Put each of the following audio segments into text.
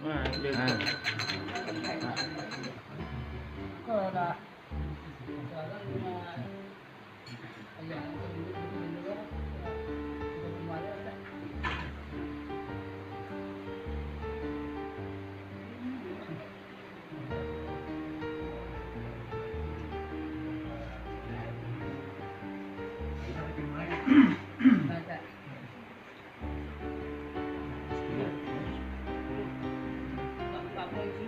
Nah, Kalau dah sekarang cuma ayah dulu kemarin ada. Ada. Apa itu?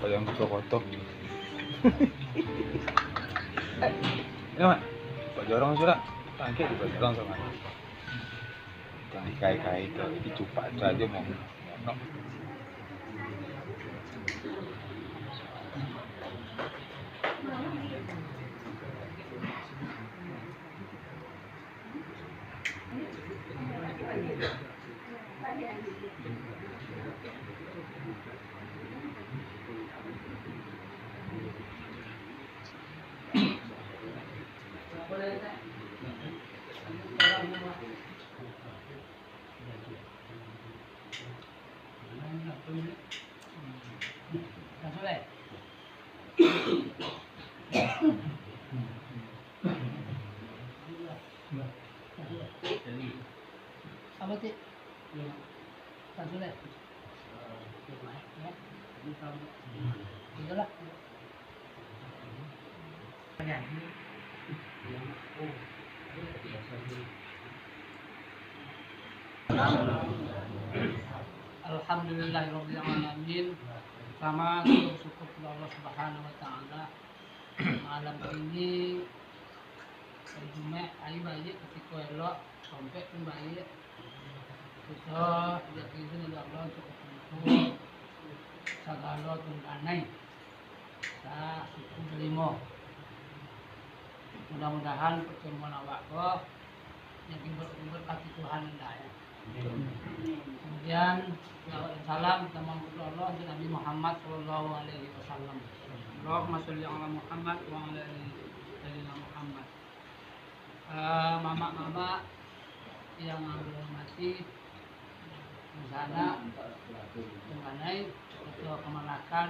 kalau yang kotor. Ya, Mak. Pak Jorong sudah tangkap di Pak Jorong sama. Jangan kai-kai itu dicupak saja mau. No. Apa sih? Tak sulit. Itulah. Alhamdulillahirabbil alamin. Pertama syukur kepada Allah Subhanahu wa taala. Malam ini hari Jumat, hari baik ketika elok sampai pun baik. Kita tidak izin oleh Allah untuk berkumpul segala tungganai. Saya syukur terima. Mudah-mudahan pertemuan awak kok yang diberkati Tuhan anda ya. Kemudian salam kita mengucapkan Allah dan Nabi Muhammad Sallallahu Alaihi Wasallam. Allahumma sholli ala Muhammad wa ala ali sayyidina Muhammad. Mama-mama yang hormati di sana mengenai ketua kemanakan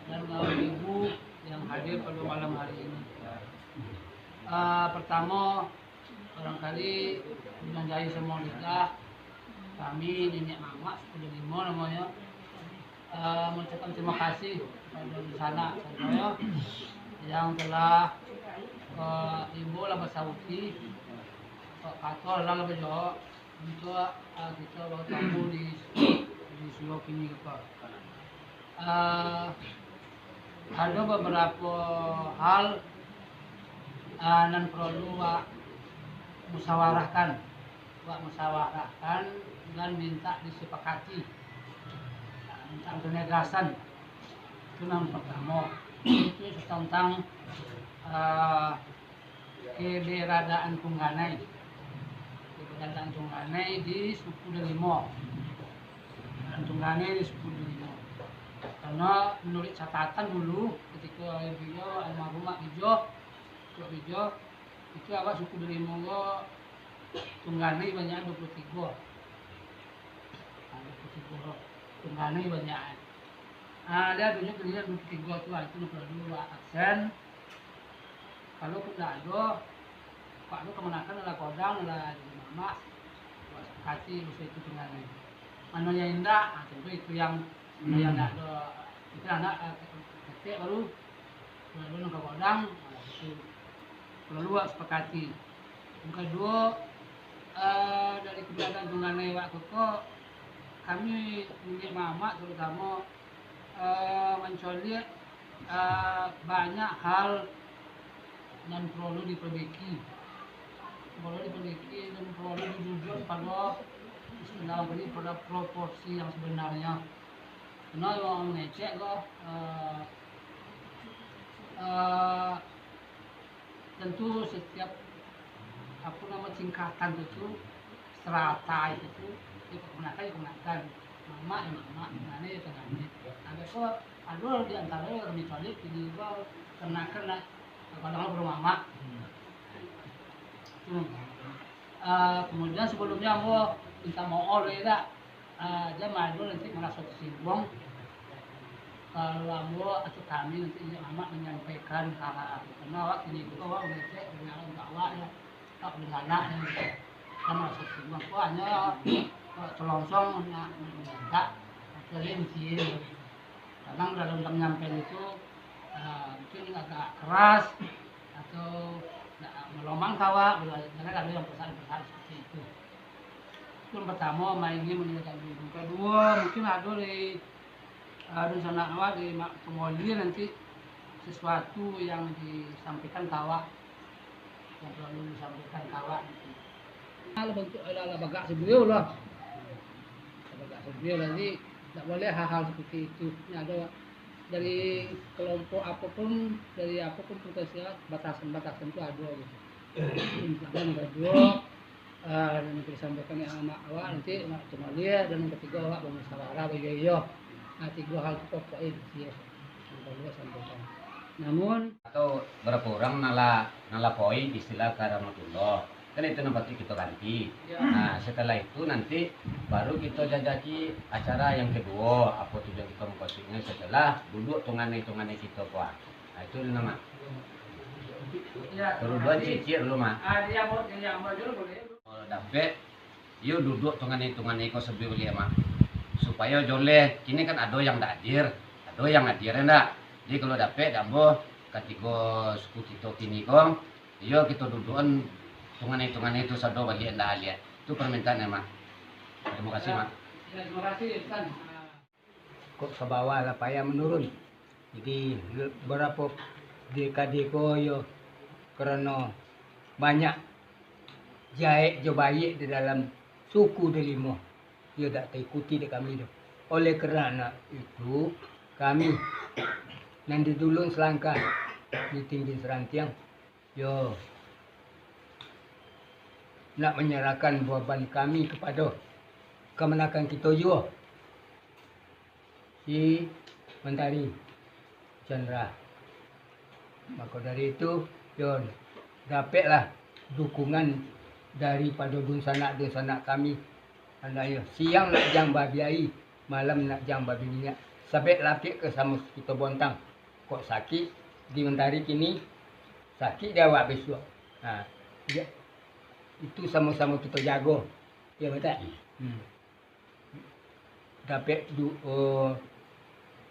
dan ibu yang hadir pada malam hari ini. Pertama barangkali menjadi semua kita kami nenek mama 10 namanya mengucapkan terima kasih kepada di sana saya yang telah ibu lah bersauti kantor lah lebih jauh untuk kita bertemu di Solo kini kita. Ada beberapa hal dan perlu musyawarahkan dan minta disepakati, minta penegasan. Itu yang pertama, itu tentang keberadaan tungganai di suku Delimo. Tungganai di suku Delimo. Karena menurut catatan dulu ketika beliau almarhum Ijo itu awak suku Delimo tungganai banyak 23. Tungganai banyak. Dia tunjuk dia 23 tu itu perlu aksen. Kalau pun tak ada, Pak lu kemenakan adalah kodang adalah mama. sepakati usia itu dengan mana yang indah, tentu itu yang mana yang tidak ada itu anak ketik baru nongkrong kodang itu perlu sepakati. Yang kedua dari keberadaan tungganai Wak Koko, kami milik mama terutama mencolik banyak hal yang perlu diperbaiki dan perlu dirujuk pada Bismillahirrahmanirrahim pada proporsi yang sebenarnya. Karena yang ngecek kok tentu setiap apa nama tingkatan itu strata itu kemenakan mama ini tengahnya ada kok ada di antara kami colik ini kok kenakan kadang belum mama. Kemudian sebelumnya mau minta mohon ya dia malu nanti merasa tersinggung kalau ambo atau kami nanti mama menyampaikan hal karena waktu ini juga wah ngecek dengan bawa ya tak benar yang kan merasa tersinggung kok hanya selongsong enggak sering sih kadang dalam menyampaikan itu mungkin agak keras atau melomang tawa karena ada yang pesan-pesan seperti itu. Itu yang pertama mainnya meninggalkan dulu. Kedua mungkin ada di rencana awal di pengolir nanti sesuatu yang disampaikan tawa yang perlu disampaikan tawa. Kalau bentuk ala bagak sebeliau lah, bagak sebeliau nanti tidak boleh hal-hal seperti itu. Ini ada dari kelompok apapun, dari apapun potensial batasan-batasan itu ada gitu. Dan kedua dan disampaikan yang awal nanti cuma dia dan yang ketiga awak bermusyawarah bagi yo. Nah tiga hal pokok itu ya yang perlu sampaikan. Namun atau berapa orang nala poin istilah karamatullah kan itu nanti kita ganti. Nah setelah itu nanti baru kita jajaki acara yang kedua apa tujuan kita mengkosingnya setelah duduk tunganai kita kuat. Nah itu nama terus dua cicir lu mah yang dulu boleh kalau dapet yuk duduk tunganai kau sebelum beli mah supaya joleh kini kan ada yang tak hadir ada yang hadir enggak jadi kalau dapet dambo ketika suku kita kini kong yuk kita dudukan tunganai itu sado bagi anda lihat itu permintaan ya mak terima kasih mak terima kasih kan kok ke bawah lah payah menurun jadi berapa dekade koyo karena banyak jahit jo baik di dalam suku delimo dia tak ikuti di kami tu oleh kerana itu kami nanti dulu selangkah di tinggi serantiang yo nak menyerahkan beban kami kepada kemenakan kita juga si Mentari Chandra. Maka dari itu, Yon, dapatlah dukungan daripada dunsanak kami. Andainya siang nak jang babiai, malam nak jang babi minyak. Sabit laki ke sama kita bontang. Kok sakit di Mentari kini, sakit dia awak besok. Nah, ya, itu sama-sama kita jago. Ya betul. Dapat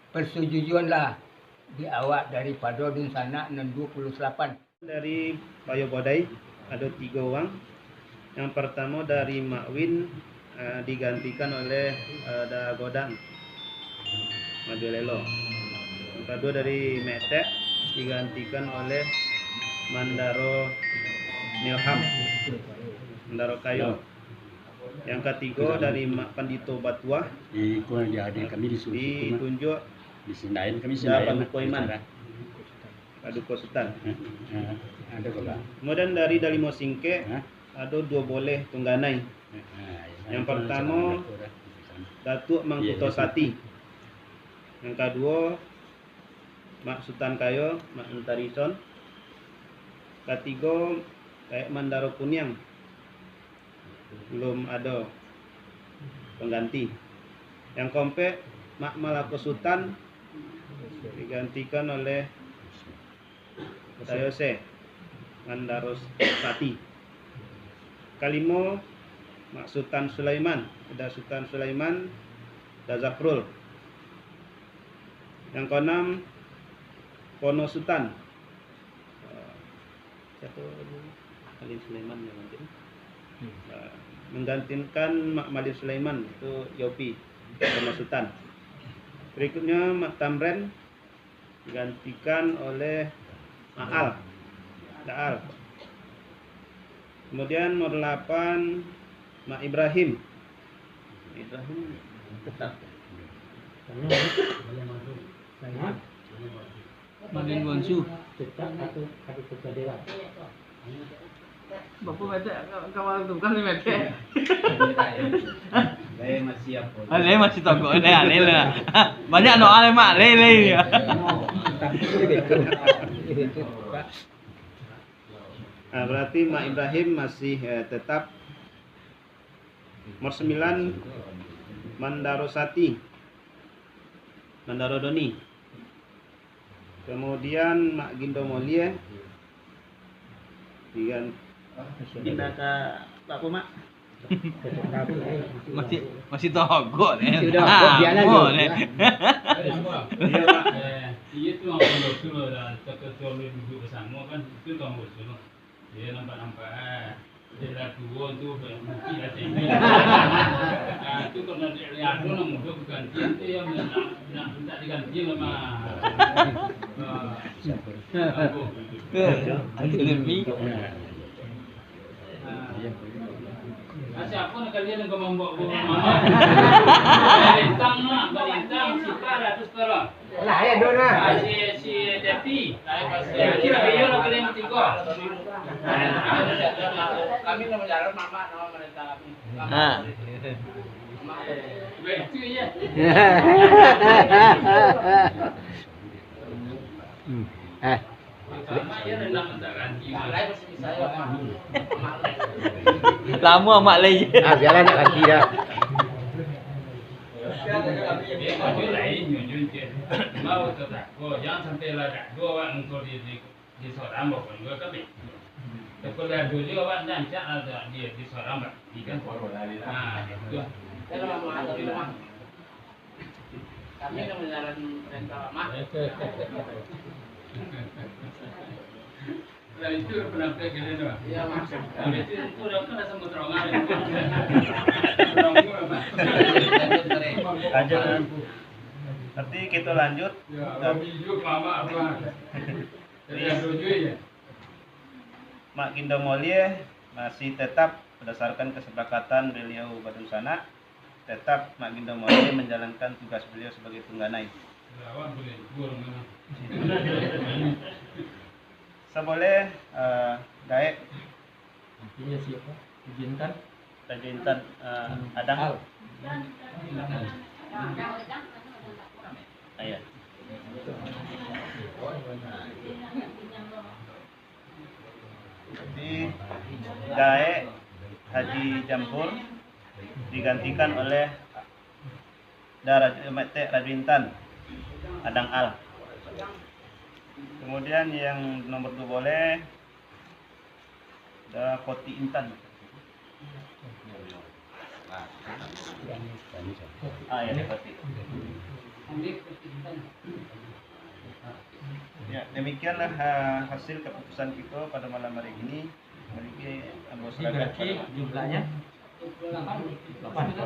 persetujuan lah di awak daripada Dunsana 28. Dari Payo Bodai ada 3 orang. Yang pertama dari Makwin digantikan oleh Godang Madelelo. Yang kedua dari Metek digantikan oleh Mandaro Nilham Mandaro Kayo. Yang ketiga dari Mak Pandito Batuah ditunjuk disindain kami Paduka Iman Paduka Sultan. Ada kok Pak. Kemudian dari Dalimo Singke ada 2 boleh tungganai. Yang pertama Datuk Mangkuto Sati. Yang kedua Mak Sultan Kayo, Mak Mentarison. Ketiga kayak Mandaro Kunyang. Belum ada pengganti. Yang keempat Mak Malako Sultan digantikan oleh Sayose Mandaros Sati. Kalimo Mak Sultan Sulaiman, ada Sultan Sulaiman, ada Zafrul. Yang keenam Pono Sultan. Satu Malin Sulaiman yang nanti. Menggantikan Mak Malin Sulaiman itu Yopi Pono Sultan. Berikutnya Mak Tamren digantikan oleh Mak Al. Kemudian nomor 8 Mak Ibrahim tetap. Malin Bonsu. Bapak mete kawan tu kan mete. Saya masih apa? Ale masih togok ini ale lah. Banyak no ale mak le ya. Nah, berarti Mak Ibrahim masih tetap. Nomor 9 Mandaro Doni. Kemudian Mak Gindo Molie pindah ke Pak Mak. Masih togok ni. Sudah togok biar lagi. Iya Pak. Iya tu orang bersama dah ketua duduk bersama kan itu orang bersama. Dia nampak dia dah tua tu mungkin dah tinggi. Tu kalau dia ada nak muda ganti tu yang nak tak diganti memang. Ada lebih. Siapa nak kalian yang kau membawa mana? Balintang, Sikar atau sekarang? Lah ya dona. Si Depi, kira dia nak kalian tiga. Kami nama jalan mama nama mereka kami. Betul ya. Sama ya rendah minta ganti. Malai masih bisa ya. Lama mak lagi. Biarlah nak ganti dah. Dia maju lain nyunjun je. Mau tak? Jangan sampai lah dua orang engkau di seorang bapak juga kami. Kalau dah dulu awak dan cak ada dia di seorang bapak. Ikan korup dari lah. Itu. Kalau mau ada di rumah. Kami nak menjalan rental rumah. Lah itu pernah pergi ke sana. Iya mas. Itu dah kan sama terongan. Lanjut. Nanti kita lanjut. Ya, kami juga mama apa. Dia tujuh ya. Mak Gindo Molie masih tetap berdasarkan kesepakatan beliau Badung Sanak, tetap Mak Gindo Molie menjalankan tugas beliau sebagai Tungganai. Lawan boleh burung mana. Seboleh Daek Artinya siapa? Jintan. Raja Intan Adang. Ayat. Jadi Daek Haji Jampur digantikan oleh Raja Intan Adang Al. Kemudian yang nomor 2 boleh ada Koti Intan. Ya Koti. Ya, demikianlah hasil keputusan kita pada malam hari ini. Memiliki anggota Jumlahnya 8.